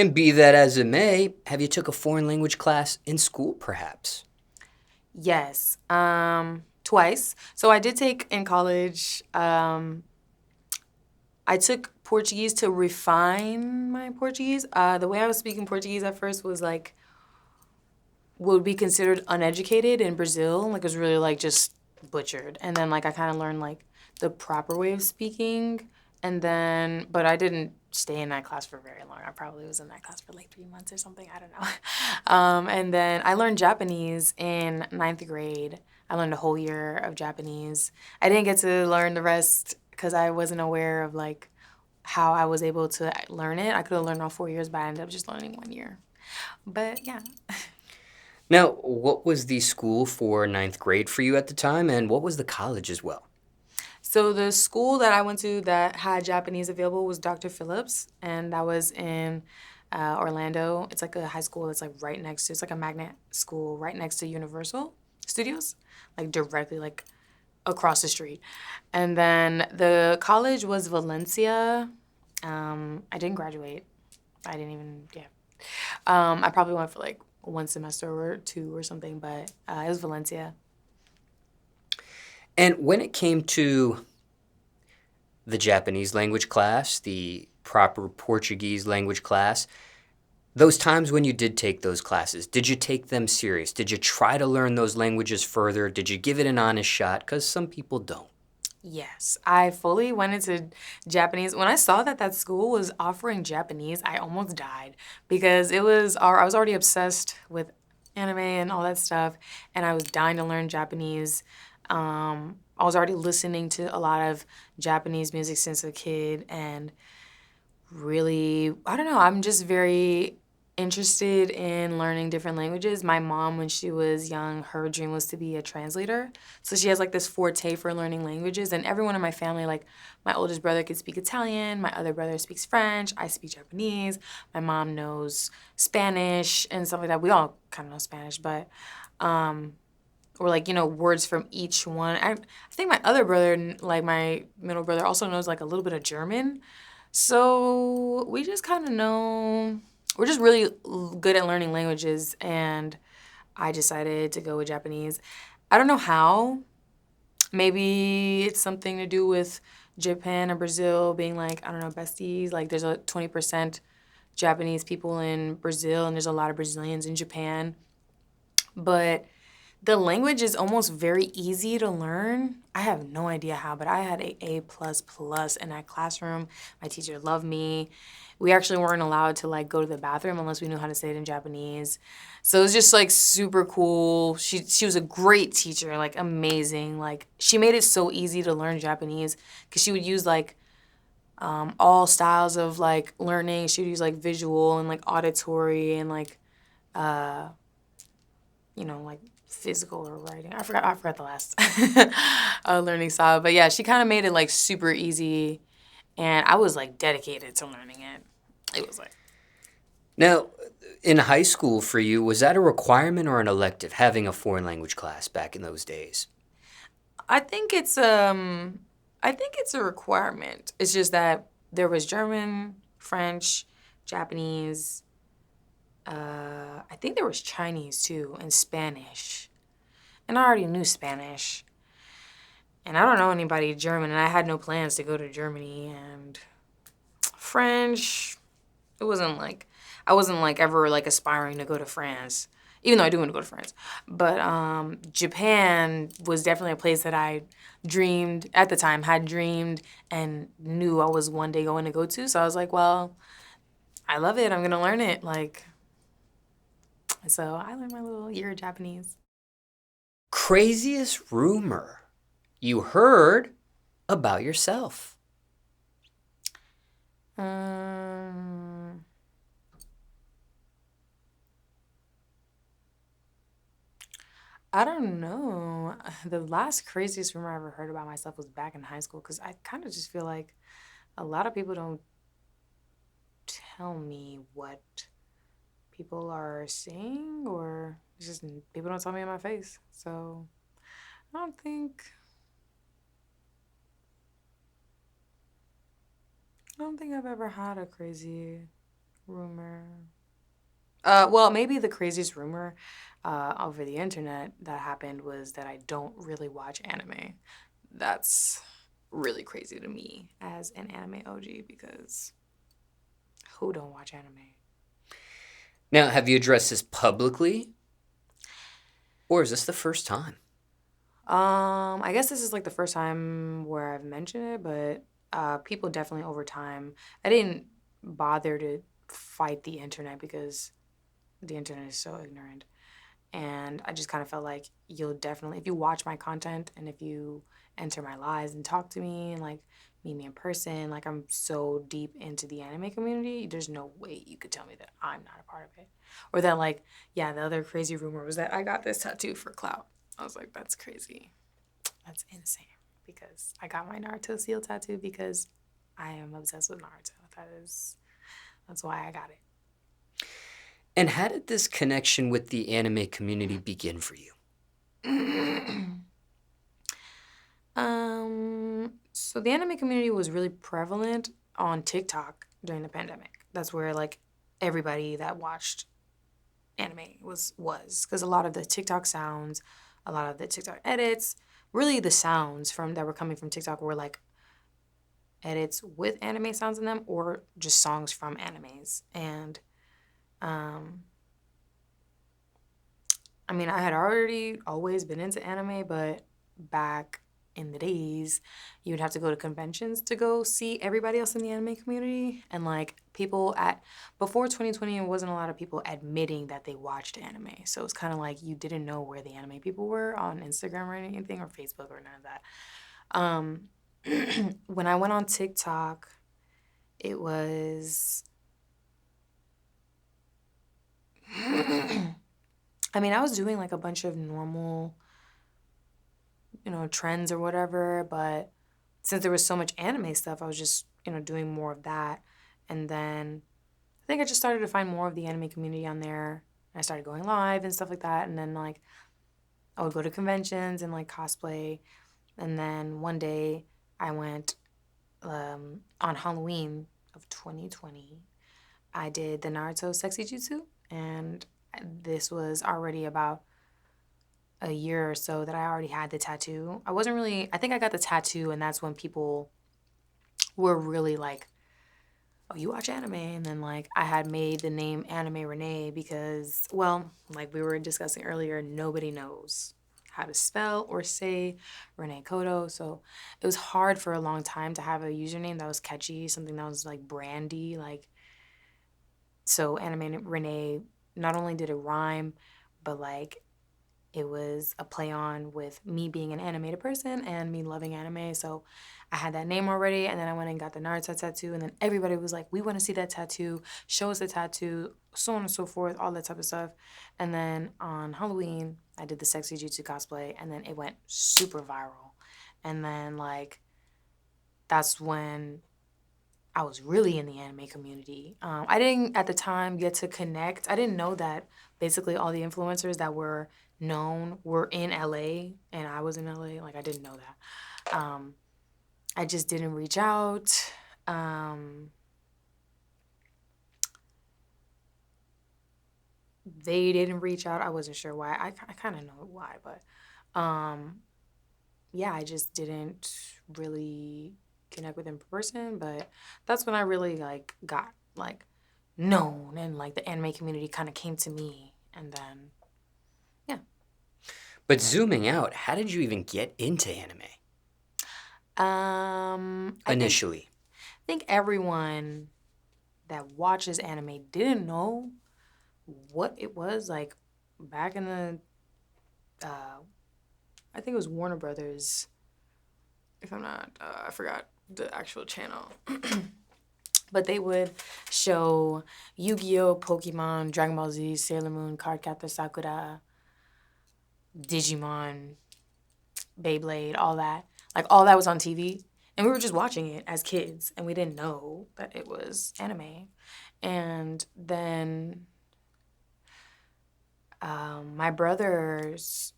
And be that as it may, have you took a foreign language class in school, perhaps? Yes, twice. So I did take in college. I took Portuguese to refine my Portuguese. The way I was speaking Portuguese at first was like would be considered uneducated in Brazil. Like it was really like just butchered. And then like I kind of learned like the proper way of speaking. And then, but I didn't stay in that class for very long. I probably was in that class for like 3 months or something. I don't know. And then I learned Japanese in ninth grade. I learned a whole year of Japanese. I didn't get to learn the rest because I wasn't aware of like how I was able to learn it. I could have learned all 4 years, but I ended up just learning 1 year. But yeah. Now, what was the school for ninth grade for you at the time, and what was the college as well? So the school that I went to that had Japanese available was Dr. Phillips, and that was in Orlando. It's like a high school that's like right next to, it's like a magnet school right next to Universal Studios, like directly like across the street. And then the college was Valencia. I didn't graduate. I didn't even, yeah. I probably went for like one semester or two or something, but it was Valencia. And when it came to the Japanese language class, the proper Portuguese language class, those times when you did take those classes, did you take them serious? Did you try to learn those languages further? Did you give it an honest shot? Because some people don't. Yes, I fully went into Japanese. When I saw that that school was offering Japanese, I almost died because I was already obsessed with anime and all that stuff, and I was dying to learn Japanese. I was already listening to a lot of Japanese music since a kid, and really, I don't know, I'm just very interested in learning different languages. My mom, when she was young, her dream was to be a translator. So she has like this forte for learning languages. And everyone in my family, like my oldest brother could speak Italian, my other brother speaks French, I speak Japanese, my mom knows Spanish and stuff like that. We all kind of know Spanish, but or like words from each one. I think my other brother, like my middle brother, also knows like a little bit of German. So we just kind of know, we're just really good at learning languages, and I decided to go with Japanese. I don't know how. Maybe it's something to do with Japan and Brazil being like, I don't know, besties. Like there's a 20% Japanese people in Brazil, and there's a lot of Brazilians in Japan. But the language is almost very easy to learn. I have no idea how, but I had a A++ in that classroom. My teacher loved me. We actually weren't allowed to like go to the bathroom unless we knew how to say it in Japanese. So it was just like super cool. She was a great teacher, like amazing. Like she made it so easy to learn Japanese because she would use like all styles of like learning. She would use like visual and like auditory and like like physical or writing. I forgot the last learning style. But yeah, she kind of made it like super easy, and I was like dedicated to learning it. It was like, Now, in high school for you, was that a requirement or an elective, having a foreign language class back in those days? I think it's um I think it's a requirement. It's just that there was German, French, Japanese, I think there was Chinese too, and Spanish. And I already knew Spanish. And I don't know anybody German, and I had no plans to go to Germany. And French, it wasn't like I wasn't like ever like aspiring to go to France, even though I do want to go to France. But Japan was definitely a place that I dreamed at the time, had dreamed, and knew I was one day going to go to. So I was like, well, I love it. I'm gonna learn it. Like, so I learned my little year of Japanese. Craziest rumor you heard about yourself? Um, I don't know. The last craziest rumor I ever heard about myself was back in high school because I kind of just feel like a lot of people don't tell me what people are saying, or it's just people don't tell me in my face. So I don't think I don't think I've ever had a crazy rumor. Well, maybe the craziest rumor over the internet that happened was that I don't really watch anime. That's really crazy to me as an anime OG because who don't watch anime? Now, have you addressed this publicly, or is this the first time? I guess this is like the first time where I've mentioned it, but people definitely over time. I didn't bother to fight the internet because the internet is so ignorant. And I just kind of felt like you'll definitely, if you watch my content and if you enter my lives and talk to me and like meet me in person, like I'm so deep into the anime community, there's no way you could tell me that I'm not a part of it. Or that, like, yeah, the other crazy rumor was that I got this tattoo for clout. I was like, that's crazy. That's insane because I got my Naruto seal tattoo because I am obsessed with Naruto. That's why I got it. And how did this connection with the anime community begin for you? So the anime community was really prevalent on TikTok during the pandemic. That's where like everybody that watched anime was because a lot of the TikTok sounds, a lot of the TikTok edits, really the sounds from that were coming from TikTok were like edits with anime sounds in them or just songs from animes. And I mean, I had already always been into anime, but back in the days, you would have to go to conventions to go see everybody else in the anime community. And like before 2020, it wasn't a lot of people admitting that they watched anime. So it's kind of like you didn't know where the anime people were on Instagram or anything or Facebook or none of that. When I went on TikTok, it was. I mean, I was doing like a bunch of normal, trends or whatever, but since there was so much anime stuff, I was just, doing more of that. And then I think I just started to find more of the anime community on there. I started going live and stuff like that. And then like I would go to conventions and like cosplay. And then one day I went on Halloween of 2020. I did the Naruto sexy jutsu, and this was already about a year or so that I already had the tattoo. I think I got the tattoo, and that's when people were really like, oh, you watch anime? And then like I had made the name Anime Renee because, well, like we were discussing earlier, nobody knows how to spell or say Renee Couto. So it was hard for a long time to have a username that was catchy, something that was like brandy, like. So Anime Renee, not only did it rhyme, but like it was a play on with me being an animated person and me loving anime. So I had that name already, and then I went and got the Naruto tattoo, and then everybody was like, we want to see that tattoo, show us the tattoo, so on and so forth, all that type of stuff. And then on Halloween, I did the sexy jutsu cosplay, and then it went super viral. And then like that's when I was really in the anime community. I didn't at the time get to connect. I didn't know that basically all the influencers that were known were in LA and I was in LA. Like I didn't know that. I just didn't reach out. They didn't reach out. I wasn't sure why. I kind of know why, but yeah, I just didn't really connect with them in person. But that's when I really like got like known and like the anime community kind of came to me, and then yeah. But zooming out, how did you even get into anime initially? I think everyone that watches anime didn't know what it was like back in the I think it was Warner Brothers. If I'm not, I forgot the actual channel. But they would show Yu-Gi-Oh, Pokemon, Dragon Ball Z, Sailor Moon, Cardcaptor Sakura, Digimon, Beyblade, all that. Like all that was on TV. And we were just watching it as kids and we didn't know that it was anime. And then my brothers,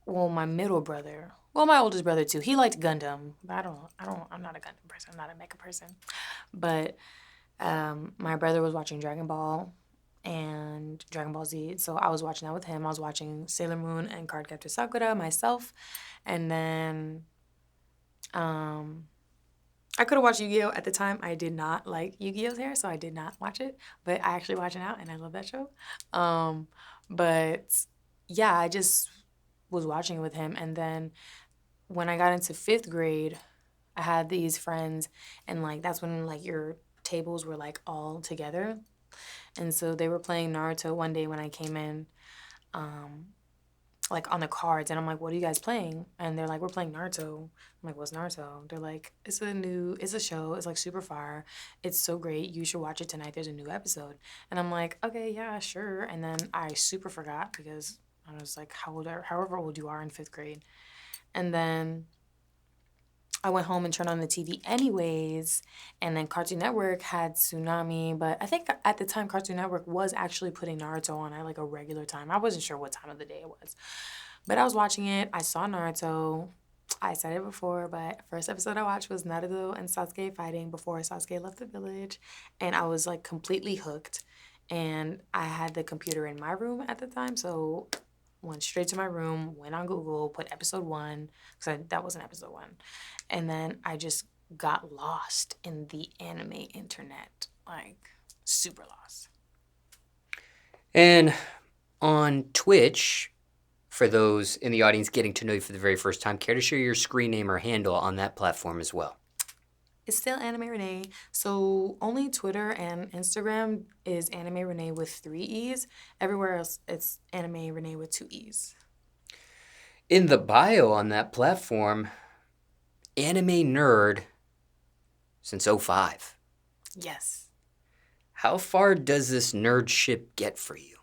well, my middle brother, well, my oldest brother too, he liked Gundam. But I'm not a Gundam person. I'm not a mecha person. But My brother was watching Dragon Ball and Dragon Ball Z, so I was watching that with him. I was watching Sailor Moon and Cardcaptor Sakura myself, and then um, I could have watched Yu-Gi-Oh! At the time. I did not like Yu-Gi-Oh's hair, so I did not watch it. But I actually watch it now, and I love that show. But yeah, I just was watching it with him. And then when I got into fifth grade, I had these friends, and like that's when like your tables were like all together. And so they were playing Naruto one day when I came in. Um, like on the cards, and I'm like, what are you guys playing? And they're like, we're playing Naruto. I'm like, what's Naruto? They're like, it's a show, it's like super fire, it's so great, you should watch it tonight, there's a new episode. And I'm like, okay, yeah, sure. And then I super forgot because I was like, however old you are in fifth grade. And then I went home and turned on the TV anyways, and then Cartoon Network had Tsunami, but I think at the time Cartoon Network was actually putting Naruto on at like a regular time. I wasn't sure what time of the day it was. But I was watching it, I saw Naruto. I said it before, but first episode I watched was Naruto and Sasuke fighting before Sasuke left the village, and I was like completely hooked. And I had the computer in my room at the time, so went straight to my room, went on Google, put episode one, because that wasn't episode one. And then I just got lost in the anime internet, like super lost. And on Twitch, for those in the audience getting to know you for the very first time, care to share your screen name or handle on that platform as well? It's still Anime Renee. So only Twitter and Instagram is Anime Renee with 3 E's. Everywhere else, it's Anime Renee with 2 E's. In the bio on that platform, anime nerd since '05. Yes. How far does this nerdship get for you?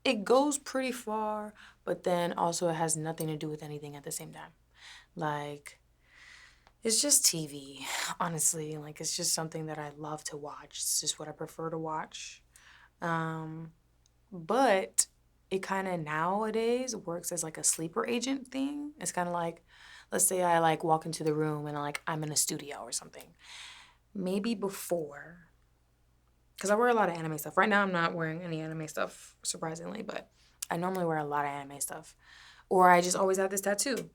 It goes pretty far, but then also it has nothing to do with anything at the same time. Like, it's just TV, honestly. Like, it's just something that I love to watch. It's just what I prefer to watch. But it kind of nowadays works as like a sleeper agent thing. It's kind of like, let's say I like walk into the room and like I'm in a studio or something. Maybe before, because I wear a lot of anime stuff. Right now I'm not wearing any anime stuff, surprisingly, but I normally wear a lot of anime stuff. Or I just always have this tattoo.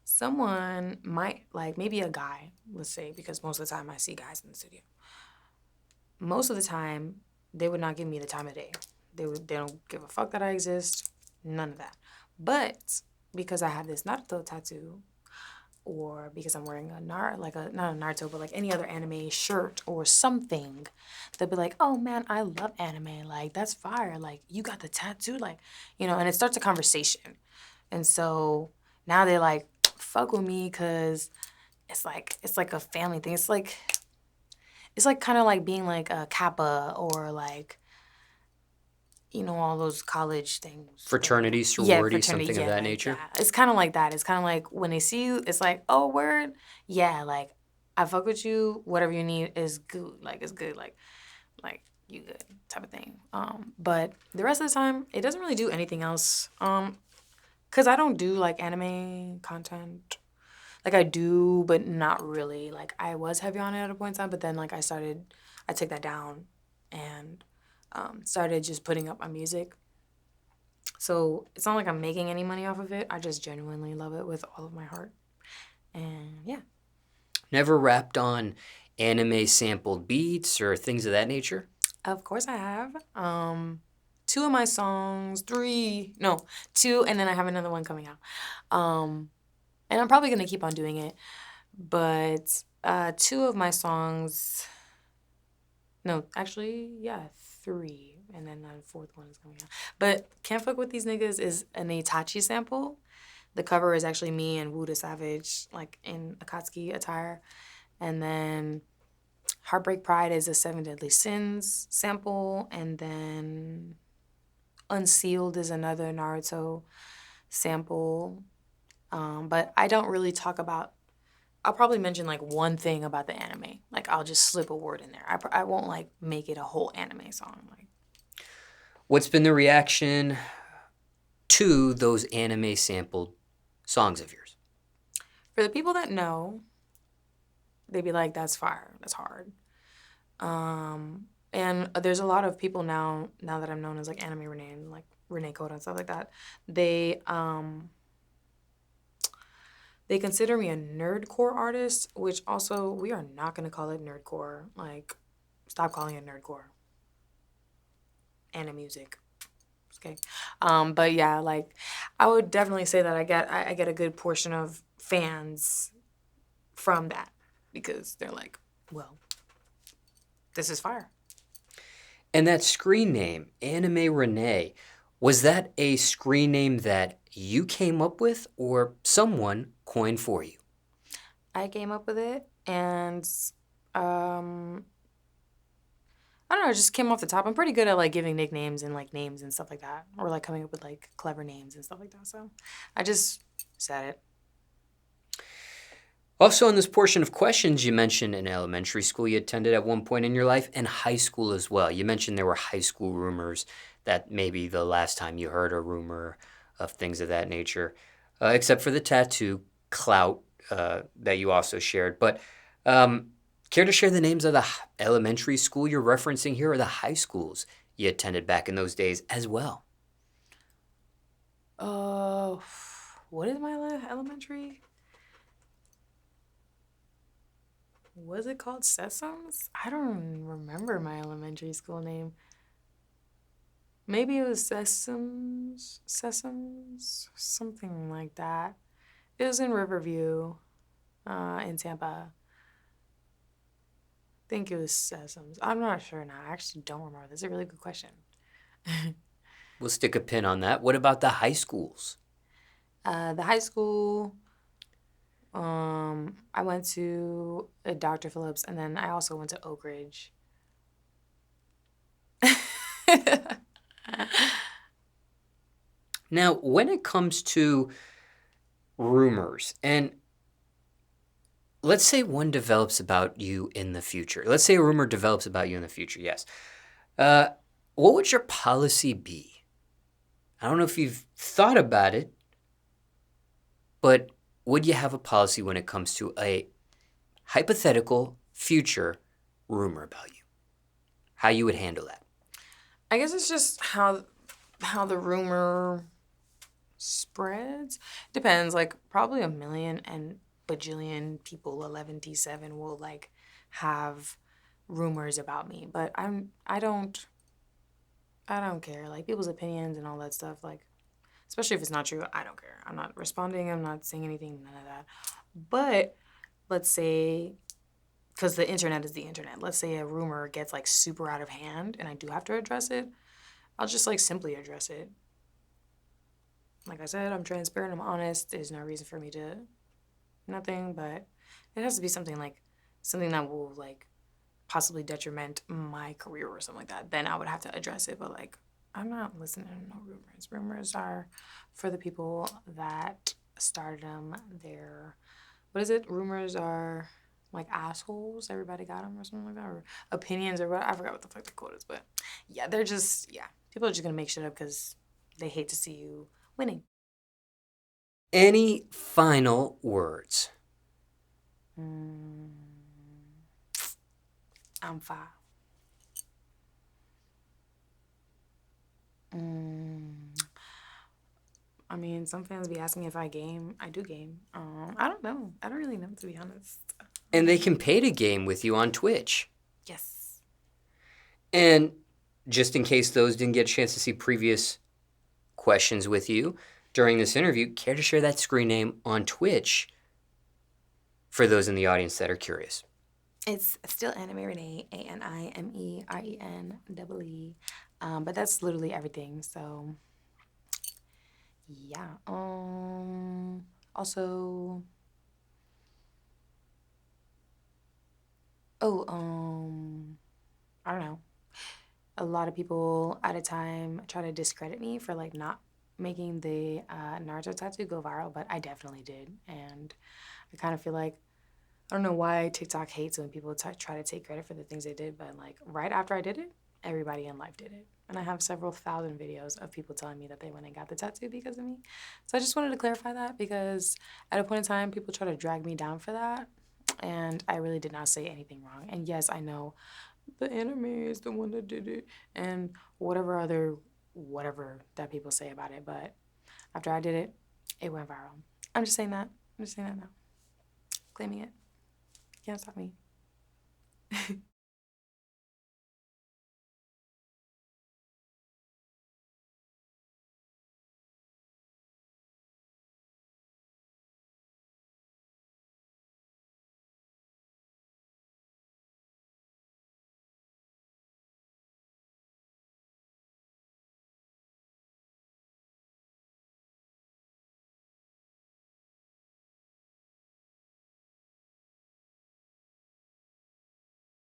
Someone might, like maybe a guy, let's say, because most of the time I see guys in the studio. Most of the time, they would not give me the time of day. They don't give a fuck that I exist, none of that. But because I have this Naruto tattoo, or because I'm wearing not a Naruto, but like any other anime shirt or something, they'll be like, oh man, I love anime. Like, that's fire. Like, you got the tattoo. Like, and it starts a conversation. And so now they like fuck with me because it's like a family thing. It's like kind of like being like a Kappa or like, all those college things. Fraternity, Yeah, sorority, fraternity, something of yeah, that like, nature? yeah. It's kind of like that. It's kind of like when they see you, it's like, oh, word, yeah, like, I fuck with you, whatever you need is good. Like, it's good, like, you good type of thing. But the rest of the time, it doesn't really do anything else. Because I don't do, like, anime content. Like, I do, but not really. Like, I was heavy on it at a point in time, but then, like, I took that down and started just putting up my music. So it's not like I'm making any money off of it. I just genuinely love it with all of my heart. And yeah. Never rapped on anime sampled beats or things of that nature? Of course I have. Two of my songs, two, and then I have another one coming out. And I'm probably gonna keep on doing it. But two of my songs, no, actually, yeah, three. And then the fourth one is coming out. But Can't Fuck With These Niggas is an Itachi sample. The cover is actually me and Woo the Savage, like in Akatsuki attire. And then Heartbreak Pride is a Seven Deadly Sins sample. And then Unsealed is another Naruto sample. But I don't really talk about, I'll probably mention like one thing about the anime. Like I'll just slip a word in there. I won't like make it a whole anime song. Like, What's been the reaction to those anime sampled songs of yours? for the people that know, they'd be like, that's fire, that's hard. And there's a lot of people now that I'm known as like Anime Renee and like Renee Couto and stuff like that. They consider me a nerdcore artist, which also we are not gonna call it nerdcore. Like, stop calling it nerdcore. Animusic. Okay. But yeah, like I would definitely say that I get a good portion of fans from that because they're like, well, this is fire. And that screen name, Anime Renee, was that a screen name that you came up with or someone coined for you? I came up with it and I don't know, it just came off the top. I'm pretty good at like giving nicknames and like names and stuff like that, or like coming up with like clever names and stuff like that. So I just said it. Also, in this portion of questions, you mentioned in elementary school you attended at one point in your life and high school as well. You mentioned there were high school rumors that maybe the last time you heard a rumor of things of that nature, except for the tattoo clout that you also shared. But care to share the names of the elementary school you're referencing here or the high schools you attended back in those days as well? What is my elementary? Was it called Sesams? I don't remember my elementary school name. Maybe it was Sesams, something like that. It was in Riverview, in Tampa. I think it was Sesams. I'm not sure now. I actually don't remember. That's a really good question. We'll stick a pin on that. What about the high schools? The high school, I went to Dr. Phillips, and then I also went to Oak Ridge. Now, when it comes to rumors, and let's say one develops about you in the future. Let's say a rumor develops about you in the future, yes. What would your policy be? I don't know if you've thought about it, but would you have a policy when it comes to a hypothetical future rumor about you? How you would handle that? I guess it's just how the rumor spreads. Depends. Like probably a million and bajillion people, 11T7 will like have rumors about me, but I don't care. Like people's opinions and all that stuff. Like especially if it's not true, I don't care. I'm not responding. I'm not saying anything. None of that. But let's say, because the internet is the internet. Let's say a rumor gets like super out of hand and I do have to address it. I'll just like simply address it. Like I said, I'm transparent, I'm honest. There's no reason for me to nothing, but it has to be something that will like possibly detriment my career or something like that. Then I would have to address it. But like I'm not listening to no rumors. Rumors are for the people that started them. What is it? Rumors are like assholes. Everybody got them or something like that. Or opinions or what. I forgot what the fuck the quote is. But yeah, people are just going to make shit up because they hate to see you winning. Any final words? I'm fine. I mean, some fans be asking if I game. I do game. I don't know. I don't really know, to be honest. And they can pay to game with you on Twitch. Yes. And just in case those didn't get a chance to see previous questions with you during this interview, care to share that screen name on Twitch for those in the audience that are curious? It's still Anime Renee, ANIMERENEE. But that's literally everything. So yeah. Also. I don't know. A lot of people at a time try to discredit me for like not making the Naruto tattoo go viral, but I definitely did. And I kind of feel like, I don't know why TikTok hates when people try to take credit for the things they did, but like right after I did it, everybody in life did it. And I have several thousand videos of people telling me that they went and got the tattoo because of me. So I just wanted to clarify that because at a point in time, people try to drag me down for that. And I really did not say anything wrong. And yes, I know the anime is the one that did it and whatever that people say about it. But after I did it, it went viral. I'm just saying that. I'm just saying that now. Claiming it. Can't stop me.